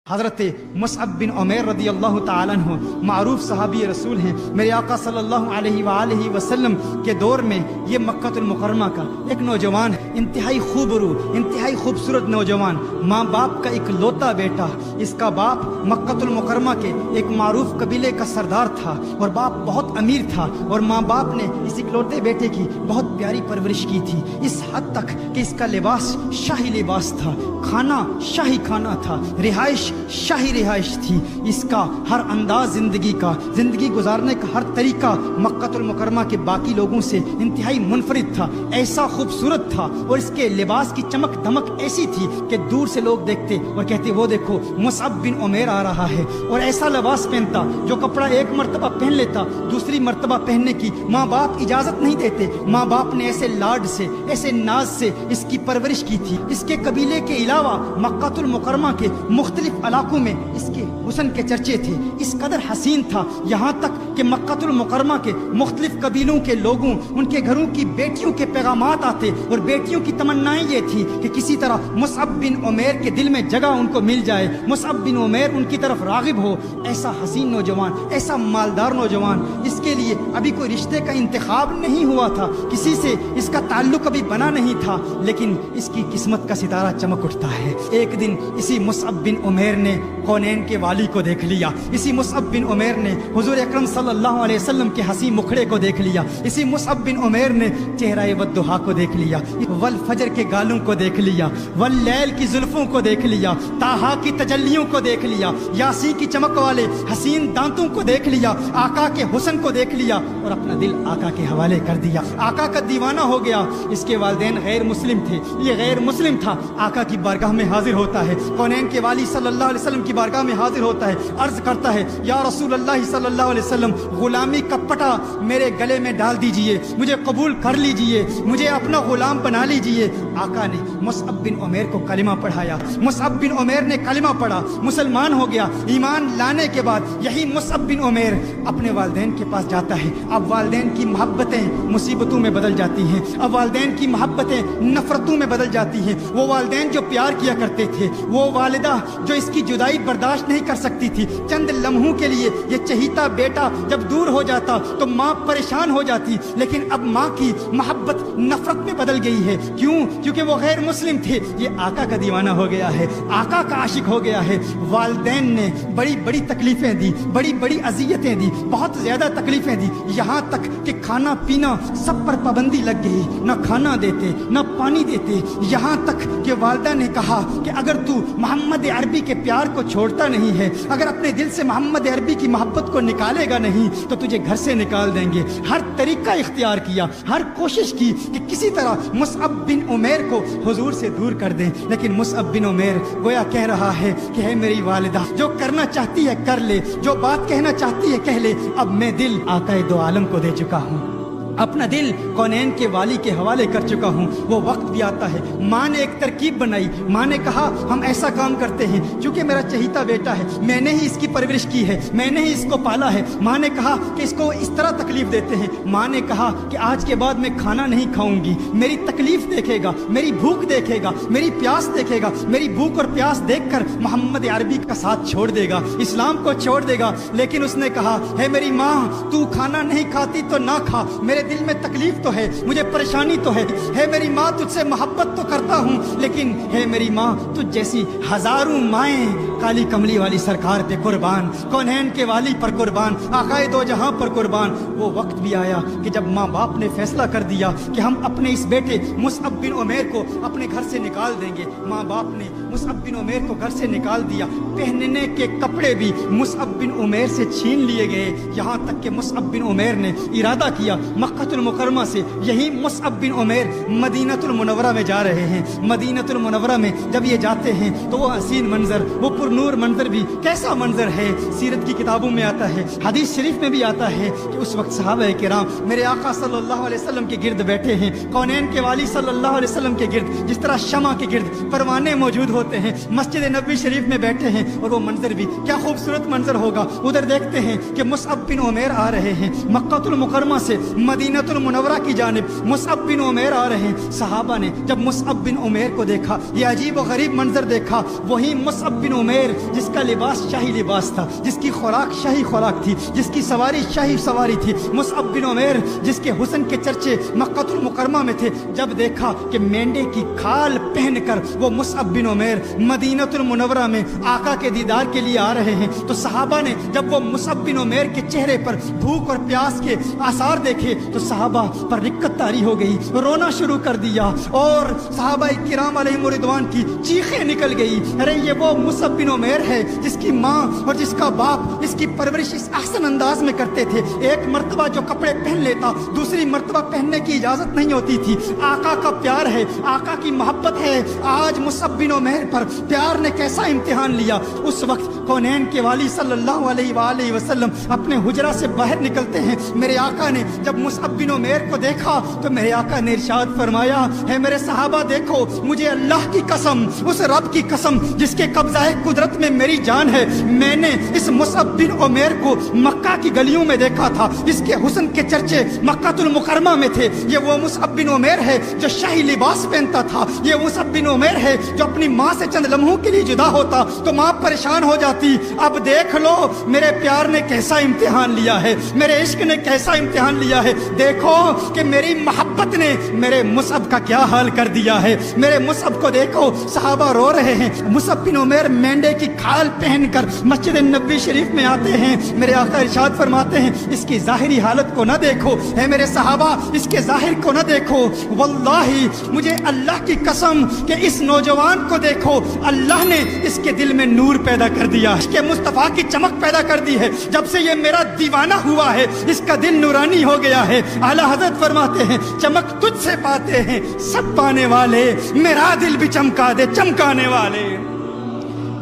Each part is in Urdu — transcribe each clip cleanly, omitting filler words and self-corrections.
حضرت مصعب بن عمیر رضی اللہ تعالیٰ عنہ معروف صحابی رسول ہیں۔ میرے آقا صلی اللہ علیہ وآلہ وسلم کے دور میں یہ مکہ المکرمہ کا ایک نوجوان ہے، انتہائی خوبرو، انتہائی خوبصورت نوجوان، ماں باپ کا ایک لوتا بیٹا۔ اس کا باپ مکہ المکرمہ کے ایک معروف قبیلے کا سردار تھا اور باپ بہت امیر تھا، اور ماں باپ نے اس اکلوتے بیٹے کی بہت پیاری پرورش کی تھی، اس حد تک کہ اس کا لباس شاہی لباس تھا، کھانا شاہی کھانا تھا، رہائش شاہی رہائش تھی۔ اس کا ہر انداز زندگی گزارنے کا ہر طریقہ مکہ المکرمہ کے باقی لوگوں سے انتہائی منفرد تھا، ایسا خوبصورت تھا، اور اس کے لباس کی چمک دمک ایسی تھی کہ دور سے لوگ دیکھتے اور کہتے وہ دیکھو مصعب بن عمیر آ رہا ہے، اور ایسا لباس پہنتا جو کپڑا ایک مرتبہ پہن لیتا دوسری مرتبہ پہننے کی ماں باپ اجازت نہیں دیتے۔ ماں باپ نے ایسے لاڈ سے، ایسے ناز سے اس کی پرورش کی تھی۔ اس کے قبیلے کے علاوہ مکہ المکرمہ کے مختلف علاقوں میں اس کے حسن کے چرچے تھے، اس قدر حسین تھا، یہاں تک کہ مکہ المکرمہ کے مختلف قبیلوں کے لوگوں، ان کے گھروں کی بیٹیوں کے پیغامات آتے، اور بیٹیوں کی تمنائیں یہ تھی کہ کسی طرح مصعب بن عمیر کے دل میں جگہ ان کو مل جائے، مصعب بن عمیر ان کی طرف راغب ہو۔ ایسا حسین نوجوان، ایسا مالدار نوجوان، اس کے لیے ابھی کوئی رشتے کا انتخاب نہیں ہوا تھا، کسی سے اس کا تعلق ابھی بنا نہیں تھا، لیکن اس کی قسمت کا ستارہ چمک اٹھتا ہے۔ ایک دن اسی مصعب بن عمیر نے کونین کے والی کو دیکھ لیا، اسی مصعب بن عمیر نے حضور اکرم صلی اللہ علیہ وسلم کے حسین مکھڑے کو دیکھ لیا، اسی مصعب بن عمیر نے چہرہ والضحیٰ کو دیکھ لیا، والفجر کے گالوں کو دیکھ لیا، واللیل کی زلفوں کو دیکھ لیا، طٰہٰ کی تجلیوں کو دیکھ لیا، یاسین کی چمک والے حسین دانتوں کو دیکھ لیا، آقا کے حسن کو دیکھ لیا، اور اپنا دل آقا کے حوالے کر دیا، آقا کا دیوانہ ہو گیا۔ اس کے والدین غیر مسلم تھے، یہ غیر مسلم تھا، آقا کی بارگاہ میں حاضر ہوتا ہے، کونین کے والی صلی اللہ علیہ وسلم کی بارگاہ میں حاضر ہوتا ہے، عرض کرتا ہے یا رسول اللہ صلی اللہ علیہ وسلم، غلامی کا پٹا میرے گلے میں ڈال دیجئے، مجھے قبول کر لیجئے، مجھے اپنا غلام بنا لیجئے۔ آقا نے مصعب بن عمیر کو کلمہ پڑھایا، مصعب بن عمیر نے کلمہ پڑھا، مسلمان ہو گیا۔ ایمان لانے کے بعد یہی مصعب بن عمیر اپنے والدین کے پاس جاتا ہے۔ اب والدین کی محبتیں مصیبتوں میں بدل جاتی ہیں، اب والدین کی محبتیں نفرتوں میں بدل جاتی ہیں۔ وہ والدین جو پیار کیا کرتے تھے، وہ والدہ جو اس کی جدائی برداشت نہیں کر سکتی تھی، چند لمحوں کے لیے یہ چہیتا بیٹا جب دور ہو جاتا تو ماں پریشان ہو جاتی، لیکن اب ماں کی محبت نفرت میں بدل گئی ہے۔ کیوں؟ کیونکہ وہ غیر مسلم تھے، یہ آقا کا دیوانہ ہو گیا ہے، آقا کا عاشق ہو گیا ہے۔ والدین نے بڑی بڑی تکلیفیں دی، بڑی بڑی اذیتیں دی، بہت زیادہ تکلیفیں دی، یہاں تک کہ کھانا پینا سب پر پابندی لگ گئی، نہ کھانا دیتے نہ پانی دیتے، یہاں تک کہ والدہ نے کہا کہ اگر تو محمد عربی کے پیار کو چھوڑتا نہیں ہے، اگر اپنے دل سے محمد عربی کی محبت کو نکالے گا نہیں تو تجھے گھر سے نکال دیں گے۔ ہر طریقہ اختیار کیا، ہر کوشش کی کہ کسی طرح مصعب بن عمیر کو حضور سے دور کر دیں، لیکن مصعب بن عمیر گویا کہہ رہا ہے کہ ہے میری والدہ، جو کرنا چاہتی ہے کر لے، جو بات کہنا چاہتی ہے کہہ لے، اب میں دل آقا دو عالم کو دے چکا ہوں، اپنا دل کونین کے والی کے حوالے کر چکا ہوں۔ وہ وقت بھی آتا ہے، ماں نے ایک ترکیب بنائی، ماں نے کہا ہم ایسا کام کرتے ہیں، چونکہ میرا چہیتا بیٹا ہے، میں نے ہی اس کی پرورش کی ہے، میں نے ہی اس کو پالا ہے، ماں نے کہا کہ اس کو اس طرح تکلیف دیتے ہیں، ماں نے کہا کہ آج کے بعد میں کھانا نہیں کھاؤں گی، میری تکلیف دیکھے گا، میری بھوک دیکھے گا، میری پیاس دیکھے گا، میری بھوک اور پیاس دیکھ کر محمد عربی کا ساتھ چھوڑ دے گا، اسلام کو چھوڑ دے گا۔ لیکن اس نے کہا ہے میری ماں، تو کھانا نہیں کھاتی تو نہ کھا، میرے دل میں تکلیف تو ہے، مجھے پریشانی تو ہے میری ماں، تجھ سے محبت تو کرتا ہوں، لیکن ہے میری ماں تجھ جیسی ہزاروں مائیں کالی کملی والی سرکار پہ قربان، کونین کے والی پر قربان، آقا دو جہاں پر قربان۔ وہ وقت بھی آیا کہ جب ماں باپ نے فیصلہ کر دیا کہ ہم اپنے اس بیٹے مصعب بن عمیر کو اپنے گھر سے نکال دیں گے۔ ماں باپ نے مصعب بن عمیر کو گھر سے نکال دیا، پہننے کے کپڑے بھی مصعب بن عمیر سے چھین لیے گئے، یہاں تک کہ مصعب بن عمیر نے ارادہ کیا مکہ المکرمہ سے یہی مصعب بن عمیر مدینہ المنورہ میں جا رہے ہیں۔ مدینہ المنورہ میں جب یہ جاتے ہیں تو وہ حسین منظر، وہ پرنور منظر بھی کیسا منظر ہے، سیرت کی کتابوں میں آتا ہے، حدیث شریف میں بھی آتا ہے کہ اس وقت صحابہ کرام میرے آقا صلی اللہ علیہ وسلم کے گرد بیٹھے ہیں، کونین کے والی صلی اللہ علیہ وسلم کے گرد جس طرح شمع کے گرد پروانے موجود ہوتے ہیں، مسجد نبوی شریف میں بیٹھے ہیں، اور وہ منظر بھی کیا خوبصورت منظر ہوگا۔ ادھر دیکھتے ہیں کہ مصعب بن عمیر آ رہے ہیں، مکہ المکرمہ سے مدینہ المنورہ کی جانب مصعب بن عمیر آ رہے ہیں۔ صحابہ نے جب مصعب بن عمیر کو دیکھا، یہ عجیب و غریب منظر دیکھا، وہی مصعب بن عمیر عمیر جس کا لباس شاہی لباس تھا، جس کی خوراک شاہی خوراک تھی، جس کی سواری شاہی سواری تھی، مصعب بن عمیر جس کے حسن کے چرچے مکہ المکرمہ میں تھے، جب دیکھا کہ مینڈے کی کھال پہن کر وہ مصعب بن عمیر مدینہ المنورہ میں آقا کے دیدار کے لیے آ رہے ہیں، تو صحابہ نے جب وہ مصعب بن عمیر کے چہرے پر بھوک اور پیاس کے آثار دیکھے تو صحابہ پر رکت طاری ہو گئی، رونا شروع کر دیا، اور صحابہ کرام علیہم رضوان کی چیخیں نکل گئی، ارے یہ وہ مصعب بن عمیر ہے جس کی ماں اور جس کا باپ اس کی پرورش اس احسن انداز میں کرتے تھے، ایک مرتبہ جو کپڑے پہن لیتا دوسری مرتبہ پہننے کی اجازت نہیں ہوتی تھی، آقا کا پیار ہے، آقا کی محبت ہے، آج مصعب بن عمیر پر پیار نے کیسا امتحان لیا۔ اس وقت کونین کے والی صلی اللہ علیہ وآلہ وسلم اپنے حجرہ سے باہر نکلتے ہیں، میرے آقا نے جب مصعب بن عمیر کو دیکھا تو میرے آقا نے ارشاد فرمایا، ہے میرے صحابہ دیکھو، مجھے اللہ کی قسم، اس رب کی قسم جس کے قبضہ قدرت میں میری جان ہے، میں نے اس مصعب بن عمیر کو مکہ کی گلیوں میں دیکھا تھا، اس کے حسن کے چرچے مکہ المکرمہ میں تھے، یہ وہ مصعب بن عمیر ہے جو شاہی لباس پہنتا تھا، یہ مصعب بن عمیر ہے جو اپنی ماں سے چند لمحوں کے لیے جدا ہوتا تو ماں پریشان ہو جاتی، اب دیکھ لو میرے پیار نے کیسا امتحان لیا ہے، میرے عشق نے کیسا امتحان لیا ہے، دیکھو کہ میری محبت نے میرے مصعب کا کیا حال کر دیا ہے، میرے مصعب کو دیکھو، صحابہ رو رہے ہیں، مصعب بن عمیر مینڈے کی کھال پہن کر مسجد نبوی شریف میں آتے ہیں، میرے آقا ارشاد فرماتے ہیں اس کی ظاہری حالت کو نہ دیکھو، اے میرے صحابہ اس کے ظاہر کو نہ دیکھو، واللہ مجھے اللہ کی قسم کہ اس نوجوان کو دیکھو، اللہ نے اس کے دل میں نور پیدا کر دیا، اس کے مصطفیٰ کی چمک پیدا کر دی ہے، جب سے یہ میرا دیوانہ ہوا ہے اس کا دل نورانی ہو گیا ہے، اعلیٰ حضرت فرماتے ہیں چمک تجھ سے پاتے ہیں سب پانے والے، میرا دل بھی چمکا دے چمکانے والے۔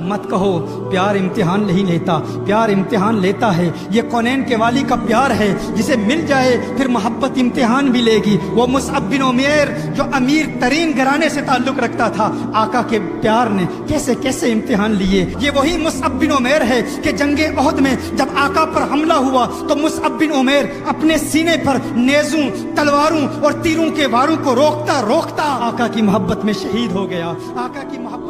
مت کہو پیار امتحان نہیں لیتا، پیار امتحان لیتا ہے، یہ کونین کے والی کا پیار ہے، جسے مل جائے پھر محبت امتحان بھی لے گی۔ وہ مصعب بن عمیر جو امیر ترین گھرانے سے تعلق رکھتا تھا، آقا کے پیار نے کیسے کیسے امتحان لیے، یہ وہی مصعب بن عمیر ہے کہ جنگ احد میں جب آقا پر حملہ ہوا تو مصعب بن عمیر اپنے سینے پر نیزوں، تلواروں اور تیروں کے واروں کو روکتا روکتا آقا کی محبت میں شہید ہو گیا، آقا کی محبت